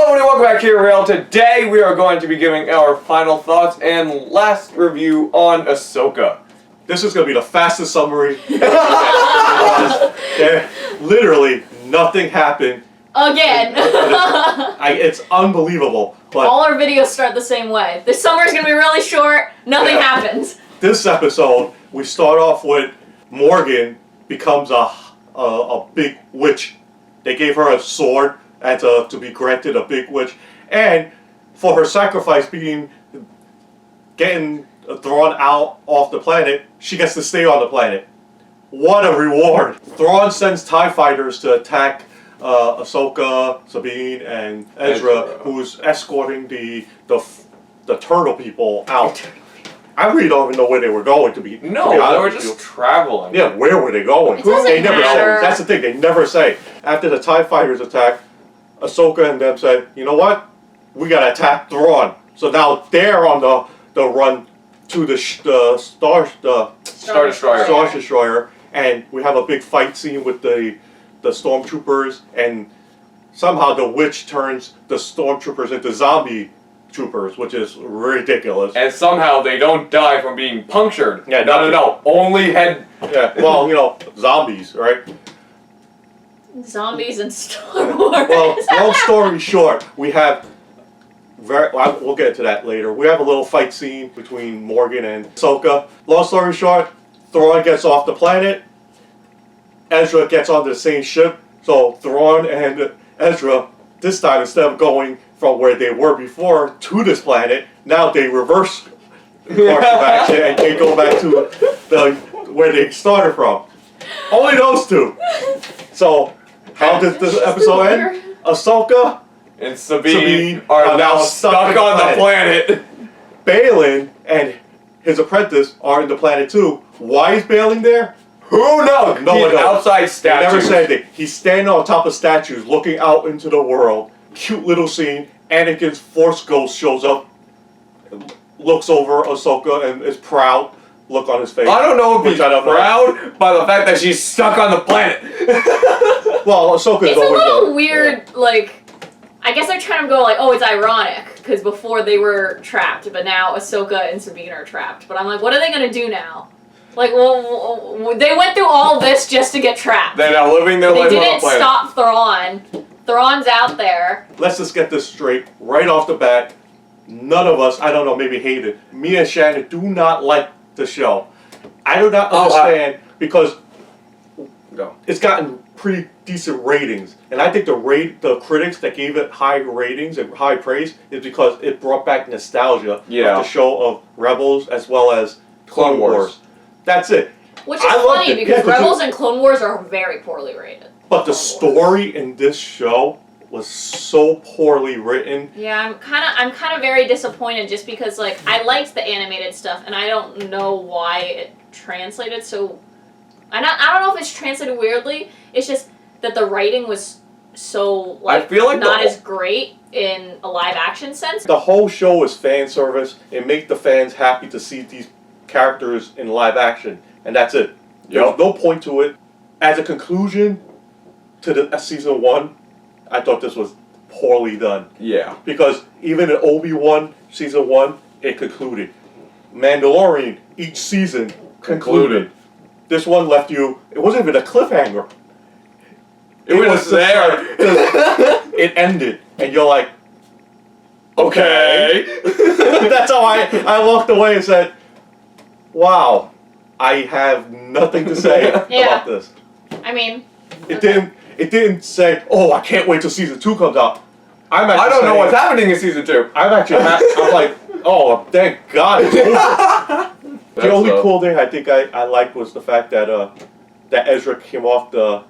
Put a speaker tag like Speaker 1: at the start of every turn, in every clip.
Speaker 1: Hello everybody, welcome back to Here Real. Today we are going to be giving our final thoughts and last review on Ahsoka.
Speaker 2: This is going to be the fastest summary. Literally nothing happened.
Speaker 3: Again.
Speaker 2: It's unbelievable. But
Speaker 3: all our videos start the same way. This summer is going to be really short. Nothing happens.
Speaker 2: This episode, we start off with Morgan becomes a big witch. They gave her a sword and to be granted a big witch, and for her sacrifice getting thrown out off the planet, she gets to stay on the planet. What a reward! Thrawn sends TIE fighters to attack Ahsoka, Sabine, and Ezra, who's escorting the turtle people out. I really don't even know where they were going to be.
Speaker 1: No, they were just traveling.
Speaker 2: Yeah, where were they going?
Speaker 3: It doesn't
Speaker 2: They never
Speaker 3: matter.
Speaker 2: say. That's the thing, they never say. After the TIE fighters attack, Ahsoka and them said, you know what? We gotta attack Thrawn. So now they're on the run to the Star Destroyer, and we have a big fight scene with the stormtroopers, and somehow the witch turns the stormtroopers into zombie troopers, which is ridiculous.
Speaker 1: And somehow they don't die from being punctured.
Speaker 2: Yeah,
Speaker 1: no. Only head.
Speaker 2: Yeah, well, zombies, right?
Speaker 3: Zombies and Star Wars.
Speaker 2: Well, long story short, we have we'll get to that later. We have a little fight scene between Morgan and Ahsoka. Long story short, Thrawn gets off the planet. Ezra gets on the same ship. So Thrawn and Ezra, this time, instead of going from where they were before to this planet, now they reverse course of action and they go back to where they started from. Only those two. So, how did this episode end? Ahsoka
Speaker 1: and Sabine are now stuck on the planet.
Speaker 2: Balin and his apprentice are in the planet too. Why is Balin there?
Speaker 1: Who knows?
Speaker 2: No one knows.
Speaker 1: Outside statues.
Speaker 2: They never said anything. He's standing on top of statues looking out into the world. Cute little scene. Anakin's Force Ghost shows up, looks over Ahsoka and is proud look on his face.
Speaker 1: I don't know if he's proud by the fact that she's stuck on the planet.
Speaker 2: Well, Ahsoka's
Speaker 3: it's a
Speaker 2: always
Speaker 3: little weird, I guess they're trying to go oh, it's ironic, because before they were trapped, but now Ahsoka and Sabine are trapped. But I'm like, what are they going to do now? Well, they went through all this just to get trapped.
Speaker 1: They're now living their life on the planet.
Speaker 3: They didn't stop Thrawn. Thrawn's out there.
Speaker 2: Let's just get this straight right off the bat. None of us, I don't know, maybe hate it. Me and Shannon do not like the show. I do not understand because it's gotten pretty decent ratings, and I think the critics that gave it high ratings and high praise is because it brought back nostalgia of the show of Rebels as well as Clone Wars. That's it.
Speaker 3: Which is funny because Rebels and Clone Wars are very poorly rated.
Speaker 2: But the story in this show was so poorly written.
Speaker 3: Yeah, I'm kind of very disappointed just because I liked the animated stuff and I don't know why it translated so. I don't know if it's translated weirdly. It's just that the writing was so
Speaker 1: I feel like
Speaker 3: not as great in a live action sense.
Speaker 2: The whole show is fan service. It makes the fans happy to see these characters in live action, and that's it. There's no point to it. As a conclusion to the season 1, I thought this was poorly done.
Speaker 1: Yeah.
Speaker 2: Because even in Obi-Wan season 1, it concluded. Mandalorian, each season concluded. This one left you, it wasn't even a cliffhanger.
Speaker 1: It was there.
Speaker 2: It ended, and you're like,
Speaker 1: okay.
Speaker 2: That's how I walked away and said, wow, I have nothing to say about this.
Speaker 3: I mean,
Speaker 2: It didn't say, oh, I can't wait till season 2 comes out. I don't
Speaker 1: know what's happening in season 2.
Speaker 2: I'm like, oh, thank God it's over. The only cool thing I think I liked was the fact that Ezra came off the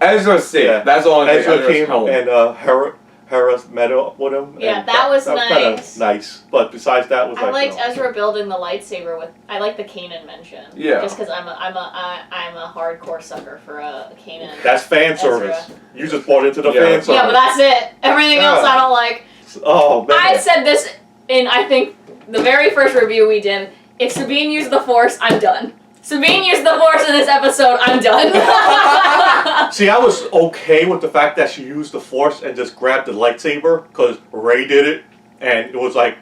Speaker 1: Ezra's safe.
Speaker 2: Yeah.
Speaker 1: That's all.
Speaker 2: Ezra came home. And Hera met up with him.
Speaker 3: Yeah,
Speaker 2: and
Speaker 3: that was
Speaker 2: nice.
Speaker 3: kind
Speaker 2: of nice. But besides that, was
Speaker 3: I liked Ezra building the lightsaber with. I like the Kanan mention.
Speaker 1: Yeah.
Speaker 3: Just because I'm a hardcore sucker for a Kanan.
Speaker 2: That's fan service. You just bought into the fan service.
Speaker 3: Yeah, but that's it. Everything else I don't like.
Speaker 2: Oh man.
Speaker 3: I said this in I think the very first review we did. If Sabine used the Force, I'm done. Sabine used the Force in this episode, I'm done.
Speaker 2: See, I was okay with the fact that she used the Force and just grabbed the lightsaber because Rey did it, and it was like,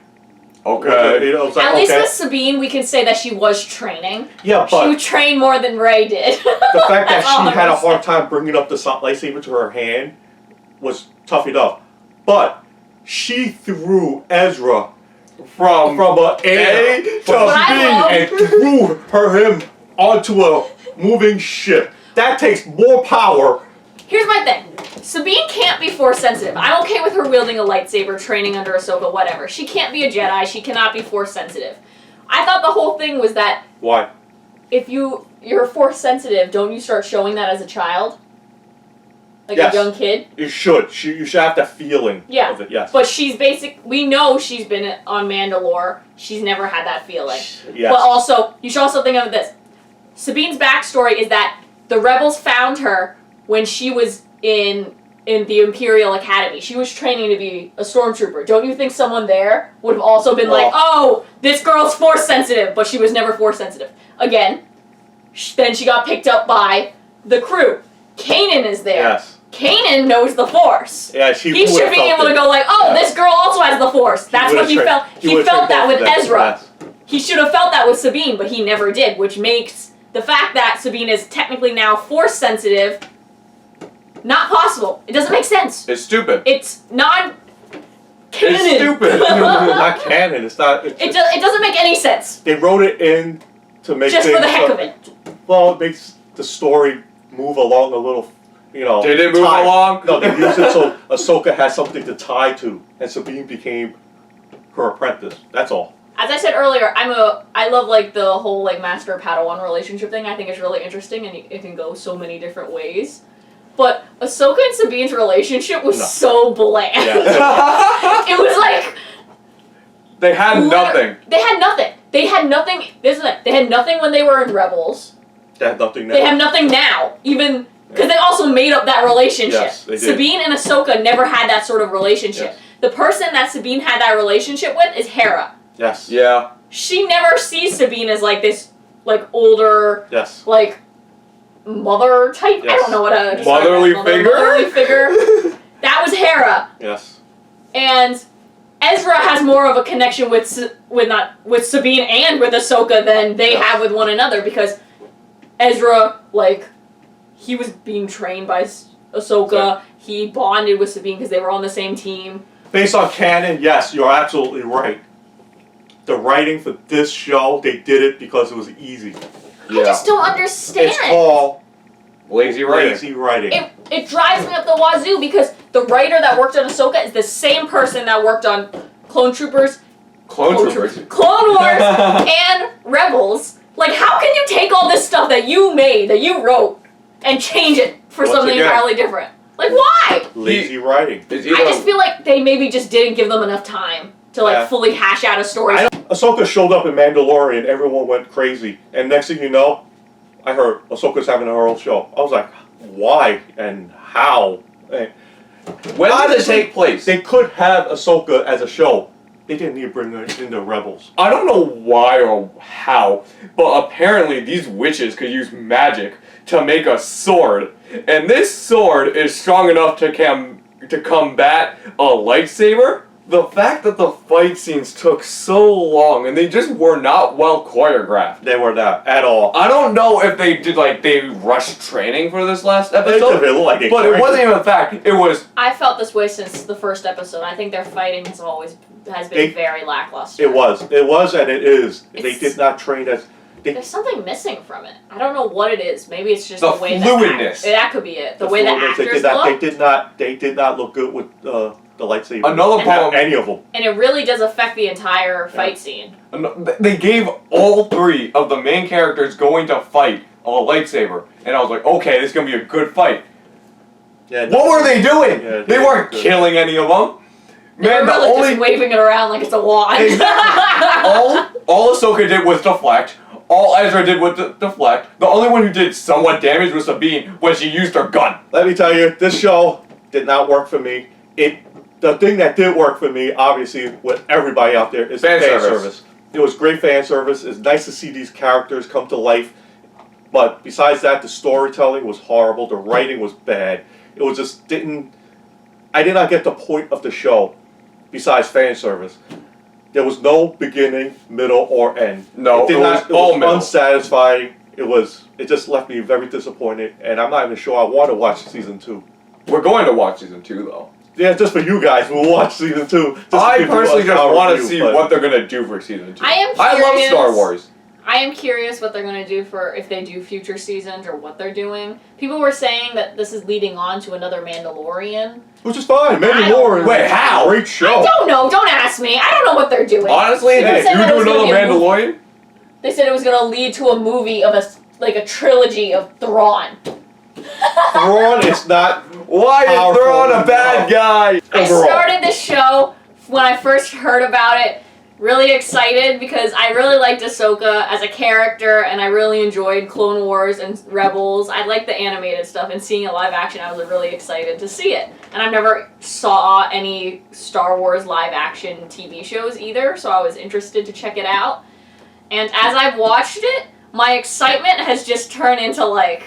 Speaker 1: Okay.
Speaker 2: it was like,
Speaker 3: At least
Speaker 2: okay.
Speaker 3: with Sabine, we can say that she was training.
Speaker 2: Yeah,
Speaker 3: She
Speaker 2: but
Speaker 3: trained more than Rey did.
Speaker 2: the fact that
Speaker 3: That's all
Speaker 2: she
Speaker 3: I'm
Speaker 2: had a
Speaker 3: gonna
Speaker 2: hard
Speaker 3: say.
Speaker 2: time bringing up the lightsaber to her hand was tough enough. But she threw Ezra
Speaker 1: From
Speaker 2: from an A
Speaker 1: A
Speaker 2: to
Speaker 1: to
Speaker 3: What I
Speaker 2: B and threw him onto a moving ship. That takes more power.
Speaker 3: Here's my thing. Sabine can't be Force sensitive. I'm okay with her wielding a lightsaber, training under Ahsoka, whatever. She can't be a Jedi. She cannot be Force sensitive. I thought the whole thing was that
Speaker 2: Why?
Speaker 3: if you're Force sensitive, don't you start showing that as a child? Like
Speaker 2: Yes.
Speaker 3: a young kid?
Speaker 2: You should. You should have the feeling
Speaker 3: Yeah.
Speaker 2: of it, yes.
Speaker 3: But she's we know she's been on Mandalore. She's never had that feeling.
Speaker 2: Yes.
Speaker 3: But also, you should also think of this. Sabine's backstory is that the rebels found her when she was in the Imperial Academy. She was training to be a stormtrooper. Don't you think someone there would have also been like, oh, this girl's Force sensitive, but she was never Force sensitive? Again, then she got picked up by the crew. Kanan is there.
Speaker 2: Yes.
Speaker 3: Kanan knows the Force.
Speaker 2: Yeah,
Speaker 3: He should be able to go like, oh, this girl also has the Force. That's what he felt. He felt that with Ezra. He should have felt that with Sabine, but he never did, which makes the fact that Sabine is technically now Force sensitive not possible. It doesn't make sense.
Speaker 1: It's stupid.
Speaker 3: It's non-canon.
Speaker 1: It's stupid.
Speaker 2: Not canon. It's not.
Speaker 3: It doesn't make any sense.
Speaker 2: They wrote it in to make
Speaker 3: Just
Speaker 2: things
Speaker 3: for the heck of it.
Speaker 2: Well, it makes the story move along a little. You know.
Speaker 1: Did it move
Speaker 2: tie.
Speaker 1: along?
Speaker 2: No, they used it so Ahsoka has something to tie to, and Sabine became her apprentice. That's all.
Speaker 3: As I said earlier, I love like the whole like master Padawan relationship thing. I think it's really interesting and it can go so many different ways. But Ahsoka and Sabine's relationship was so bland.
Speaker 2: Yeah.
Speaker 3: It was like
Speaker 1: They had nothing.
Speaker 3: They had nothing. They had nothing. This is it. They had nothing when they were in Rebels.
Speaker 2: They have nothing now.
Speaker 3: They have nothing now. Even because they also made up that relationship.
Speaker 2: Yes, they did.
Speaker 3: Sabine and Ahsoka never had that sort of relationship.
Speaker 2: Yes.
Speaker 3: The person that Sabine had that relationship with is Hera.
Speaker 2: Yes.
Speaker 1: Yeah.
Speaker 3: She never sees Sabine as like this like older
Speaker 2: Yes.
Speaker 3: like mother type. I
Speaker 2: Yes.
Speaker 3: don't know what a
Speaker 1: Motherly figure?
Speaker 3: Motherly figure. That was Hera.
Speaker 2: Yes.
Speaker 3: And Ezra has more of a connection with Sabine and with Ahsoka than they have with one another because Ezra, like, he was being trained by Ahsoka.
Speaker 2: Yeah.
Speaker 3: He bonded with Sabine because they were on the same team.
Speaker 2: Based on canon, yes, you're absolutely right. The writing for this show, they did it because it was easy.
Speaker 3: I just don't understand.
Speaker 2: It's called
Speaker 1: Lazy writing.
Speaker 2: lazy writing.
Speaker 3: It drives me up the wazoo because the writer that worked on Ahsoka is the same person that worked on Clone Troopers,
Speaker 1: Clone Troopers.
Speaker 3: Clone Wars, and Rebels. Like, how can you take all this stuff that you made, that you wrote, and change it for
Speaker 2: Once
Speaker 3: something
Speaker 2: again.
Speaker 3: entirely different? Like, why?
Speaker 2: Lazy writing.
Speaker 1: It's
Speaker 3: I just
Speaker 1: either,
Speaker 3: feel like they maybe just didn't give them enough time to like
Speaker 2: Yeah.
Speaker 3: fully hash out a story.
Speaker 2: Ahsoka showed up in Mandalorian, everyone went crazy. And next thing you know, I heard Ahsoka's having her own show. I was like, why and how? And
Speaker 1: when did it take place?
Speaker 2: they could have Ahsoka as a show. They didn't need to bring her into Rebels.
Speaker 1: I don't know why or how, but apparently these witches could use magic to make a sword. And this sword is strong enough to combat a lightsaber. The fact that the fight scenes took so long and they just were not well choreographed.
Speaker 2: They were not at all.
Speaker 1: I don't know if they rushed training for this last episode,
Speaker 2: It looked like
Speaker 1: but it wasn't even a fact. It was
Speaker 3: I felt this way since the first episode. I think their fighting has been very lackluster.
Speaker 2: It was, and it is. They
Speaker 3: It's-
Speaker 2: did not train us.
Speaker 3: There's something missing from it. I don't know what it is. Maybe it's just
Speaker 1: The
Speaker 3: the way
Speaker 1: fluidness.
Speaker 3: that could be it. The way the
Speaker 2: fluidness,
Speaker 3: actors
Speaker 2: they did not look good with the lightsaber.
Speaker 1: Another problem-
Speaker 2: Any of them.
Speaker 3: and it really does affect the entire fight scene.
Speaker 1: They gave all three of the main characters going to fight a lightsaber, and I was like, okay, this is gonna be a good fight.
Speaker 2: Yeah.
Speaker 1: What were they doing?
Speaker 2: Yeah,
Speaker 1: they weren't
Speaker 2: good.
Speaker 1: killing any of them.
Speaker 3: They're
Speaker 1: Man, the
Speaker 3: really
Speaker 1: only
Speaker 3: just waving it around like it's a wand.
Speaker 1: all Ahsoka did was deflect. All Ezra did was deflect. The only one who did somewhat damage was Sabine when she used her gun.
Speaker 2: Let me tell you, this show did not work for me. The thing that did work for me, obviously, with everybody out there, is
Speaker 1: Fan
Speaker 2: fan
Speaker 1: service.
Speaker 2: service. It was great fan service. It's nice to see these characters come to life. But besides that, the storytelling was horrible. The writing was bad. It was just didn't. I did not get the point of the show. Besides fan service, there was no beginning, middle, or end.
Speaker 1: No,
Speaker 2: it
Speaker 1: was all middle.
Speaker 2: Unsatisfying. It just left me very disappointed, and I'm not even sure I want to watch season 2.
Speaker 1: We're going to watch season 2 though.
Speaker 2: Yeah, just for you guys, we'll watch season 2.
Speaker 1: I personally just want to see what they're gonna do for season 2.
Speaker 3: I
Speaker 1: love Star Wars.
Speaker 3: I am curious what they're going to do for if they do future seasons or what they're doing. People were saying that this is leading on to another Mandalorian.
Speaker 2: Which is fine. Mandalorian.
Speaker 1: Wait, how?
Speaker 2: Great show.
Speaker 3: I don't know. Don't ask me. I don't know what they're doing.
Speaker 1: Honestly,
Speaker 3: They
Speaker 1: if
Speaker 3: said
Speaker 1: you
Speaker 3: that it
Speaker 1: do
Speaker 3: was gonna
Speaker 1: another
Speaker 3: be a movie.
Speaker 1: Mandalorian,
Speaker 3: They said it was going to lead to a movie of a trilogy of Thrawn.
Speaker 2: Thrawn is not.
Speaker 1: why is
Speaker 2: Powerful,
Speaker 1: Thrawn a bad guy?
Speaker 3: I
Speaker 2: Overall.
Speaker 3: started this show when I first heard about it, really excited because I really liked Ahsoka as a character and I really enjoyed Clone Wars and Rebels. I liked the animated stuff, and seeing it live action, I was really excited to see it. And I've never saw any Star Wars live action TV shows either, so I was interested to check it out. And as I've watched it, my excitement has just turned into like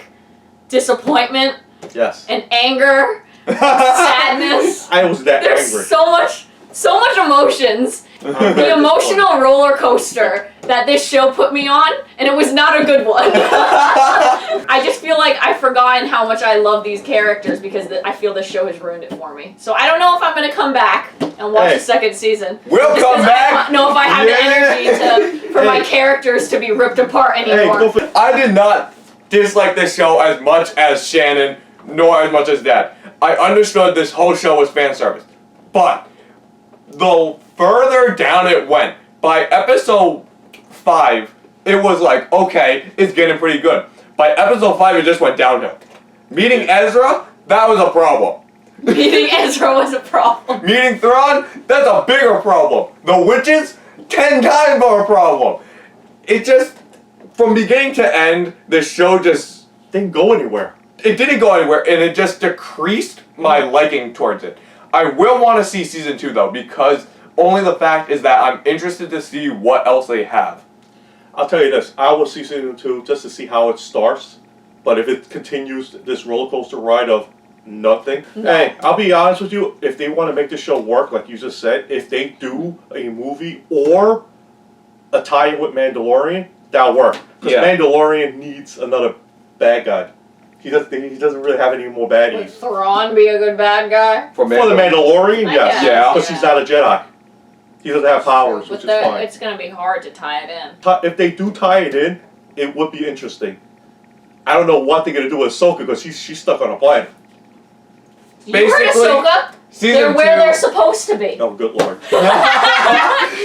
Speaker 3: disappointment
Speaker 2: Yes.
Speaker 3: and anger, sadness.
Speaker 2: I was that
Speaker 3: There's
Speaker 2: angry.
Speaker 3: so much emotions. The emotional roller coaster that this show put me on, and it was not a good one. I just feel like I've forgotten how much I love these characters because I feel this show has ruined it for me. So I don't know if I'm going to come back and watch the second season.
Speaker 1: We'll
Speaker 3: Just
Speaker 1: come
Speaker 3: 'cause
Speaker 1: back.
Speaker 3: I don't know if I have the energy for my characters to be ripped apart anymore.
Speaker 2: Hey, go for
Speaker 1: I did not dislike this show as much as Shannon, nor as much as Dad. I understood this whole show was fan service, but the further down it went, by episode 5, it was like, okay, it's getting pretty good. By episode 5, it just went downhill. Meeting Ezra, that was a problem.
Speaker 3: Meeting Ezra was a problem.
Speaker 1: Meeting Thrawn, that's a bigger problem. The witches, 10 times more a problem. It just, from beginning to end, the show just,
Speaker 2: didn't go anywhere.
Speaker 1: it didn't go anywhere, and it just decreased my liking towards it. I will want to see season 2 though, because only the fact is that I'm interested to see what else they have.
Speaker 2: I'll tell you this, I will see season 2 just to see how it starts. But if it continues this roller coaster ride of nothing, hey, I'll be honest with you, if they want to make the show work, like you just said, if they do a movie or a tie-in with Mandalorian, that'll work. Because
Speaker 1: Yeah.
Speaker 2: Mandalorian needs another bad guy. He doesn't really have any more
Speaker 3: Would
Speaker 2: baddies.
Speaker 3: Thrawn be a good bad guy?
Speaker 2: For the Mandalorian,
Speaker 3: I
Speaker 2: yes.
Speaker 3: guess,
Speaker 1: Yeah.
Speaker 2: Because he's not a Jedi. He doesn't have powers,
Speaker 3: But
Speaker 2: which is fine.
Speaker 3: it's going to be hard to tie it in.
Speaker 2: If they do tie it in, it would be interesting. I don't know what they're going to do with Ahsoka because she's stuck on a planet.
Speaker 3: You heard
Speaker 1: Basically,
Speaker 3: Ahsoka?
Speaker 1: Season
Speaker 3: They're where
Speaker 1: 2
Speaker 3: they're supposed to be.
Speaker 2: Oh, good lord.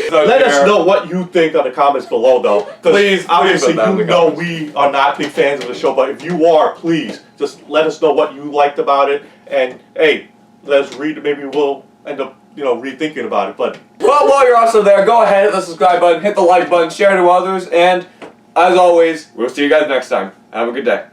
Speaker 1: So
Speaker 2: Let us
Speaker 1: here-
Speaker 2: know what you think on the comments below, though. 'Cause
Speaker 1: Please
Speaker 2: obviously,
Speaker 1: put that in
Speaker 2: you
Speaker 1: the
Speaker 2: know
Speaker 1: comments.
Speaker 2: we are not big fans of the show, but if you are, please just let us know what you liked about it. And hey, let's read. Maybe we'll end up, rethinking about it. But
Speaker 1: Well, while you're also there, go ahead, hit the subscribe button, hit the like button, share it to others, and as always, we'll see you guys next time. Have a good day.